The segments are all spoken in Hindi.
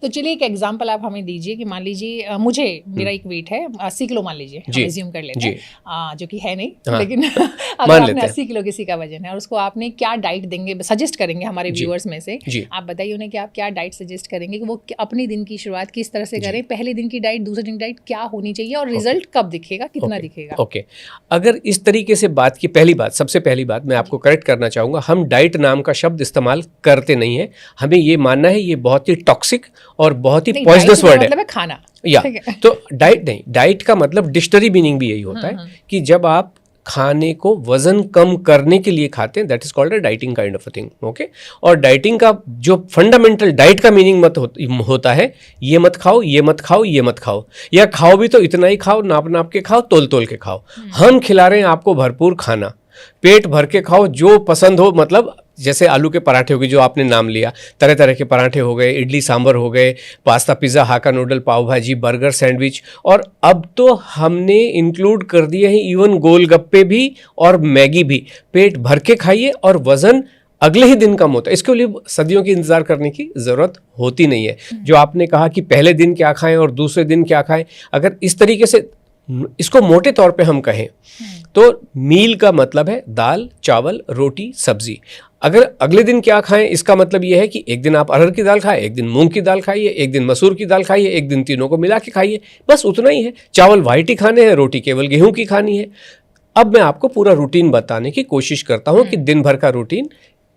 तो चलिए एक एग्जांपल आप हमें दीजिए कि मान लीजिए मुझे मेरा एक वेट है 80 किलो मान लीजिए, हम एज्यूम कर लेते हैं, जो कि है नहीं, लेकिन अगर आपने 80 किलो किसी का वजन है और उसको आपने क्या डाइट देंगे, सजेस्ट करेंगे हमारे व्यूअर्स में से, आप बताइए उन्हें कि आप क्या डाइट सजेस्ट करेंगे कि वो अपनी दिन की शुरुआत किस तरह से करें, पहले दिन की डाइट, दूसरे दिन की डाइट क्या होनी चाहिए और रिजल्ट कब दिखेगा, कितना दिखेगा? ओके, अगर इस तरीके से बात की, सबसे पहली बात मैं आपको करेक्ट करना चाहूँगा, हम डाइट नाम का शब्द इस्तेमाल करते नहीं है। हमें ये मानना है ये बहुत ही टॉक्सिक और बहुत ही पॉइजनस वर्ड है। मतलब खाना या तो डाइट नहीं, डाइट का मतलब डिक्शनरी मीनिंग भी यही होता है कि जब आप खाने को वजन कम करने के लिए खाते हैं, that is called a dieting kind of a thing. Okay, और डाइटिंग का जो फंडामेंटल डाइट का मीनिंग होता है, ये मत खाओ, ये मत खाओ, ये मत खाओ, या खाओ भी तो इतना ही खाओ, नाप नाप के खाओ, तोल तोल के खाओ। हम खिला रहे हैं आपको भरपूर खाना, पेट भर के खाओ, जो पसंद हो, मतलब जैसे आलू के पराठे हो गए जो आपने नाम लिया, तरह तरह के पराठे हो गए, इडली सांभर हो गए, पास्ता पिज़्ज़ा, हाका नूडल, पाव भाजी, बर्गर, सैंडविच, और अब तो हमने इंक्लूड कर दिए हैं इवन गोलगप्पे भी और मैगी भी। पेट भर के खाइए और वज़न अगले ही दिन कम होता है। इसके लिए सदियों की इंतजार करने की ज़रूरत होती नहीं है। जो आपने कहा कि पहले दिन क्या खाएं और दूसरे दिन क्या खाएं, अगर इस तरीके से इसको मोटे तौर पे हम कहें तो मील का मतलब है दाल, चावल, रोटी, सब्जी। अगर अगले दिन क्या खाएं, इसका मतलब यह है कि एक दिन आप अरहर की दाल खाएं, एक दिन मूंग की दाल खाइए, एक दिन मसूर की दाल खाइए, एक दिन तीनों को मिला के खाइए, बस उतना ही है। चावल वाइट ही खाने हैं, रोटी केवल गेहूं की खानी है। अब मैं आपको पूरा रूटीन बताने की कोशिश करता हूं कि दिन भर का रूटीन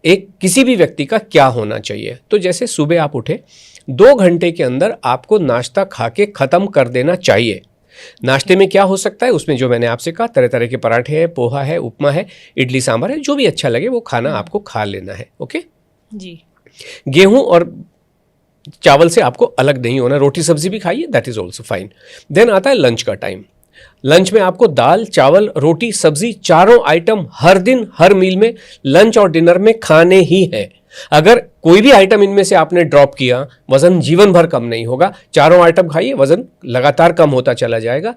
एक किसी भी व्यक्ति का क्या होना चाहिए। तो जैसे सुबह आप उठे, 2 घंटे के अंदर आपको नाश्ता खा के खत्म कर देना चाहिए। नाश्ते में क्या हो सकता है, उसमें जो मैंने आपसे कहा, तरह तरह के पराठे हैं, पोहा है, उपमा है, इडली सांभर है, जो भी अच्छा लगे वो खाना आपको खा लेना है। ओके जी। गेहूं और चावल से आपको अलग नहीं होना, रोटी सब्जी भी खाइए, that is also fine. Then आता है लंच का टाइम। लंच में आपको दाल, चावल, रोटी, सब्जी, चारों आइटम हर दिन हर मील में, लंच और डिनर में खाने ही है। अगर कोई भी आइटम इनमें से आपने ड्रॉप किया, वजन जीवन भर कम नहीं होगा। चारों आइटम खाइए, वजन लगातार कम होता चला जाएगा।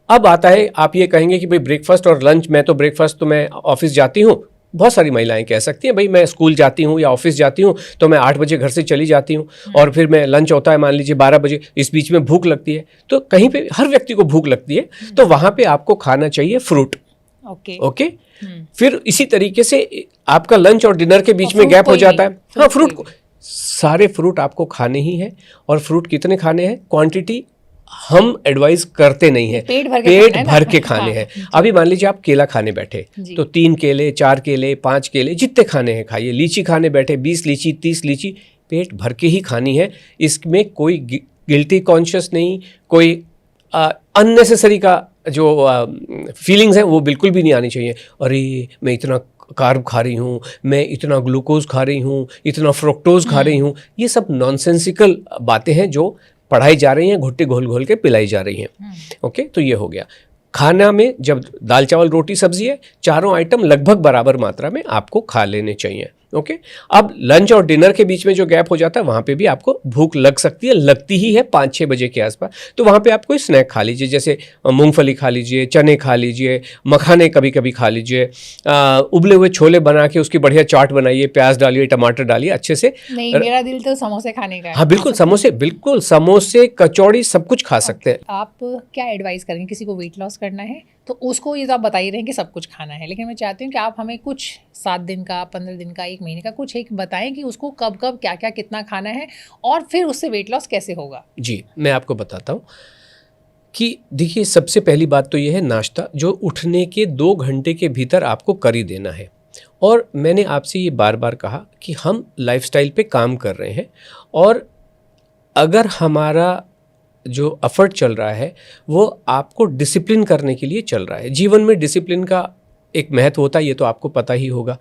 अब आता है, आप ये कहेंगे कि भाई ब्रेकफास्ट और लंच, मैं ऑफिस जाती हूँ, बहुत सारी महिलाएं कह सकती हैं भाई मैं स्कूल जाती हूँ या ऑफिस जाती हूँ तो मैं 8 बजे घर से चली जाती हूँ और फिर मैं लंच होता है मान लीजिए 12 बजे, इस बीच में भूख लगती है। तो कहीं पे हर व्यक्ति को भूख लगती है, तो वहां पे आपको खाना चाहिए फ्रूट। ओके फिर इसी तरीके से आपका लंच और डिनर के बीच में गैप हो जाता है। हाँ, फ्रूट को, सारे फ्रूट आपको खाने ही है। और फ्रूट कितने खाने हैं, क्वांटिटी हम एडवाइस करते नहीं है, पेट भर के खाने हैं। अभी मान लीजिए आप केला खाने बैठे तो 3 केले, 4 केले, 5 केले, जितने खाने हैं खाइए। लीची खाने बैठे 20 लीची, 30 लीची, पेट भर के ही खानी है। इसमें कोई गिल्टी कॉन्शियस नहीं, कोई अननेसेसरी का जो फीलिंग्स हैं वो बिल्कुल भी नहीं आनी चाहिए। अरे मैं इतना कार्ब खा रही हूँ, मैं इतना ग्लूकोज खा रही हूँ, इतना फ्रुक्टोज खा रही हूँ, ये सब नॉनसेंसिकल बातें हैं जो पढ़ाई जा रही हैं, घुट्टी घोल घोल के पिलाई जा रही हैं। ओके, तो ये हो गया। खाना में जब दाल, चावल, रोटी, सब्जी है, चारों आइटम लगभग बराबर मात्रा में आपको खा लेने चाहिए। ओके, अब लंच और डिनर के बीच में जो गैप हो जाता है वहाँ पे भी आपको भूख लग सकती है, लगती ही है 5-6 बजे के आसपास। तो वहाँ पे आप कोई स्नैक खा लीजिए, जैसे मूंगफली खा लीजिए, चने खा लीजिए, मखाने कभी कभी खा लीजिए, उबले हुए छोले बना के उसकी बढ़िया चाट बनाइए, प्याज डालिए, टमाटर डालिए अच्छे से। नहीं, मेरा दिल तो समोसे खाने का है। हाँ बिल्कुल, समोसे, कचौड़ी, सब कुछ खा सकते हैं। आप क्या एडवाइस करेंगे, किसी को वेट लॉस करना है तो उसको ये तो आप बता ही रहे हैं कि सब कुछ खाना है, लेकिन मैं चाहती हूँ कि आप हमें कुछ 7 दिन का, 15 दिन का, 1 महीने का कुछ एक बताएं कि उसको कब कब क्या क्या कितना खाना है और फिर उससे वेट लॉस कैसे होगा। जी, मैं आपको बताता हूँ कि देखिए, सबसे पहली बात तो ये है नाश्ता, जो उठने के 2 घंटे के भीतर आपको कर ही देना है। और मैंने आपसे ये बार बार कहा कि हम लाइफस्टाइल पे काम कर रहे हैं, और अगर हमारा जो एफर्ट चल रहा है वो आपको डिसिप्लिन करने के लिए चल रहा है। जीवन में डिसिप्लिन का एक महत्व होता है, ये तो आपको पता ही होगा।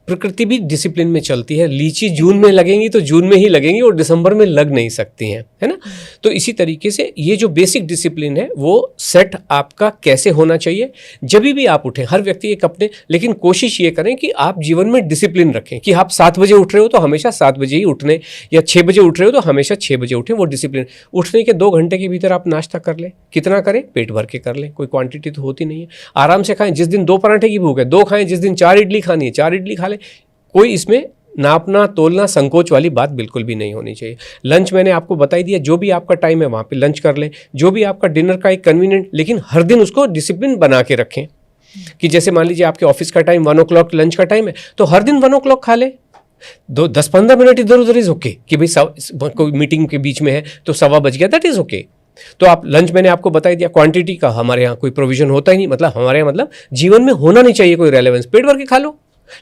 प्रकृति भी डिसिप्लिन में चलती है। लीची जून में लगेंगी तो जून में ही लगेंगी और दिसंबर में लग नहीं सकती हैं, है ना। तो इसी तरीके से ये जो बेसिक डिसिप्लिन है वो सेट आपका कैसे होना चाहिए। जब भी आप उठें, हर व्यक्ति एक अपने, लेकिन कोशिश ये करें कि आप जीवन में डिसिप्लिन रखें कि आप 7 बजे उठ रहे हो तो हमेशा 7 बजे ही उठने, या 6 बजे उठ रहे हो तो हमेशा 6 बजे उठें। वो डिसिप्लिन, उठने के 2 घंटे के भीतर आप नाश्ता कर लें। कितना करें, पेट भर के कर लें, कोई क्वांटिटी तो होती नहीं है। आराम से खाएं, जिस दिन 2 पराठे की भूख है 2 खाएं, जिस दिन 4 इडली खानी है 4 इडली खा लें। कोई इसमें नापना तोलना संकोच वाली बात बिल्कुल भी नहीं होनी चाहिए। लंच मैंने आपको बता ही दिया, जो भी आपका टाइम है वहाँ पे लंच कर लें, जो भी आपका डिनर का एक कन्वीनियंट, लेकिन हर दिन उसको डिसिप्लिन बना के रखें कि जैसे मान लीजिए आपके ऑफिस का टाइम 1 o'clock लंच का टाइम है, तो हर दिन 1 o'clock खा ले। 10-15 मिनट इधर उधर इज ओके कि भाई कोई मीटिंग के बीच में है तो 1:15 बज गया, दैट इज ओके। तो आप लंच मैंने आपको बता ही दिया, क्वांटिटी का हमारे यहाँ कोई प्रोविजन होता ही नहीं, मतलब हमारे यहाँ मतलब जीवन में होना नहीं चाहिए कोई रेलेवेंस, पेट भर के खा लो,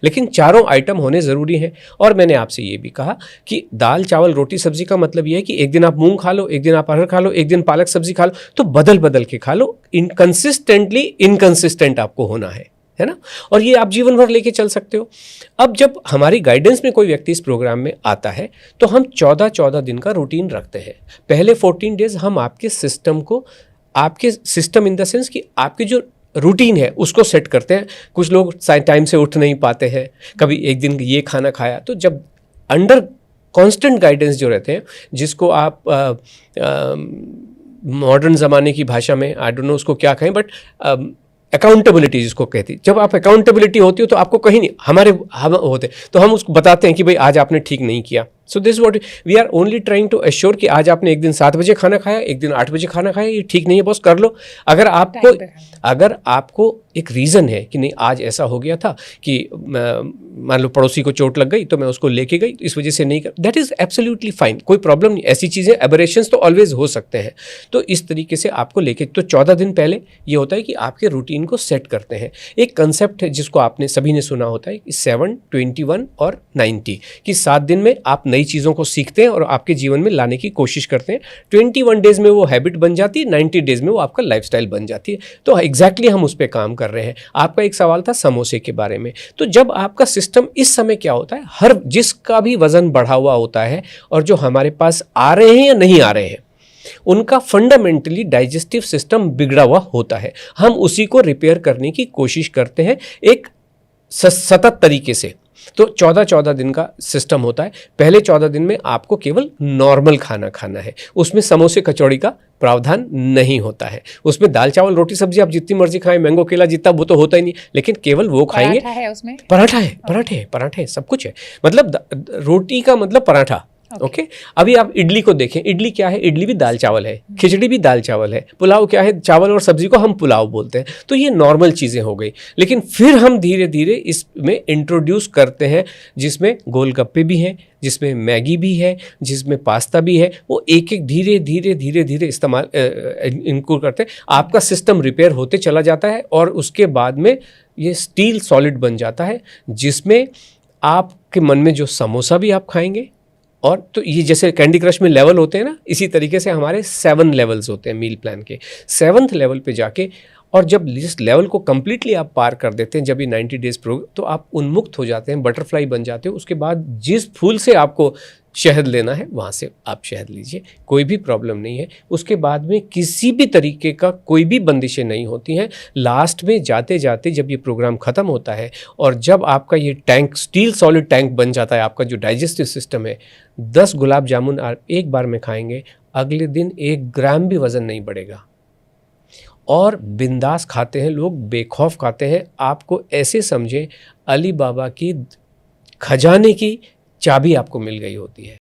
लेकिन चारों आइटम होने ज़रूरी हैं। और मैंने आपसे ये भी कहा कि दाल चावल रोटी सब्जी का मतलब ये है कि एक दिन आप मूंग खा लो, एक दिन आप अरहर खा लो, एक दिन पालक सब्जी खा लो, तो बदल बदल के खा लो। इनकंसिस्टेंटली इनकंसिस्टेंट आपको होना है ना, और ये आप जीवन भर लेके चल सकते हो। अब जब हमारी गाइडेंस में कोई व्यक्ति इस प्रोग्राम में आता है तो हम 14 दिन का रूटीन रखते हैं। पहले 14 डेज हम आपके सिस्टम को, आपके सिस्टम इन द सेंस कि आपकी जो रूटीन है उसको सेट करते हैं। कुछ लोग टाइम से उठ नहीं पाते हैं, कभी एक दिन ये खाना खाया, तो जब अंडर कांस्टेंट गाइडेंस जो रहते हैं, जिसको आप मॉडर्न ज़माने की भाषा में आई डोंट नो उसको क्या कहें, बट अकाउंटेबिलिटी जिसको कहती है, जब आप अकाउंटेबिलिटी होती हो तो आपको कहीं नहीं, हम होते तो हम उसको बताते हैं कि भाई आज आपने ठीक नहीं किया। So this what we are only trying to assure कि आज आपने एक दिन 7 बजे खाना खाया, एक दिन 8 बजे खाना खाया, ये ठीक नहीं है बॉस, कर लो। अगर आपको एक रीज़न है कि नहीं आज ऐसा हो गया था कि मान लो पड़ोसी को चोट लग गई तो मैं उसको लेके गई, इस वजह से नहीं कर, दैट इज़ एब्सोल्युटली फाइन, कोई प्रॉब्लम नहीं। ऐसी चीज़ें एबरेशंस तो ऑलवेज हो सकते हैं। तो इस तरीके से आपको लेके, तो 14 दिन पहले ये होता है कि आपके रूटीन को सेट करते हैं। एक कंसेप्ट है जिसको आपने सभी ने सुना होता है, 7, 21 और 90, कि 7 दिन में आप नई चीज़ों को सीखते हैं और आपके जीवन में लाने की कोशिश करते हैं। 21 डेज में वो हैबिट बन जाती है, 90 डेज में वो आपका लाइफस्टाइल बन जाती है। तो एग्जैक्टली हम उस पर काम कर रहे हैं। आपका एक सवाल था समोसे के बारे में, तो जब आपका सिस्टम इस समय क्या होता है, हर जिसका भी वजन बढ़ा हुआ होता है और जो हमारे पास आ रहे हैं या नहीं आ रहे हैं, उनका फंडामेंटली डाइजेस्टिव सिस्टम बिगड़ा हुआ होता है। हम उसी को रिपेयर करने की कोशिश करते हैं एक सतत तरीके से। तो 14 दिन का सिस्टम होता है। पहले 14 दिन में आपको केवल नॉर्मल खाना खाना है, उसमें समोसे कचौड़ी का प्रावधान नहीं होता है। उसमें दाल चावल रोटी सब्जी आप जितनी मर्जी खाएं, मैंगो केला जितना, वो तो होता ही नहीं, लेकिन केवल वो खाएंगे। पराठा है उसमें, पराठे सब कुछ है, मतलब रोटी का मतलब पराठा। ओके अभी आप इडली को देखें, इडली क्या है, इडली भी दाल चावल है, खिचड़ी भी दाल चावल है, पुलाव क्या है, चावल और सब्जी को हम पुलाव बोलते हैं। तो ये नॉर्मल चीज़ें हो गई, लेकिन फिर हम धीरे धीरे इसमें इंट्रोड्यूस करते हैं जिसमें गोलगप्पे भी हैं, जिसमें मैगी भी है, जिसमें पास्ता भी है। वो एक एक धीरे धीरे इस्तेमाल इनको करते हैं। आपका सिस्टम रिपेयर होते चला जाता है और उसके बाद में ये स्टील सॉलिड बन जाता है, जिसमें आपके मन में जो समोसा भी आप खाएंगे, और तो ये जैसे कैंडी क्रश में लेवल होते हैं ना, इसी तरीके से हमारे 7 लेवल्स होते हैं मील प्लान के। 7th लेवल पे जाके, और जब इस लेवल को कम्प्लीटली आप पार कर देते हैं, जब ये 90 डेज प्रोग्राम, तो आप उन्मुक्त हो जाते हैं, बटरफ्लाई बन जाते हो। उसके बाद जिस फूल से आपको शहद लेना है वहाँ से आप शहद लीजिए, कोई भी प्रॉब्लम नहीं है। उसके बाद में किसी भी तरीके का कोई भी बंदिशें नहीं होती हैं। लास्ट में जाते जाते जब ये प्रोग्राम ख़त्म होता है और जब आपका ये टैंक स्टील सॉलिड टैंक बन जाता है, आपका जो डाइजेस्टिव सिस्टम है, 10 गुलाब जामुन आप एक बार में खाएंगे, अगले दिन 1 ग्राम भी वज़न नहीं बढ़ेगा। और बिंदास खाते हैं लोग, बेखौफ खाते हैं। आपको ऐसे समझें अली बाबा की खजाने की चाबी आपको मिल गई होती है।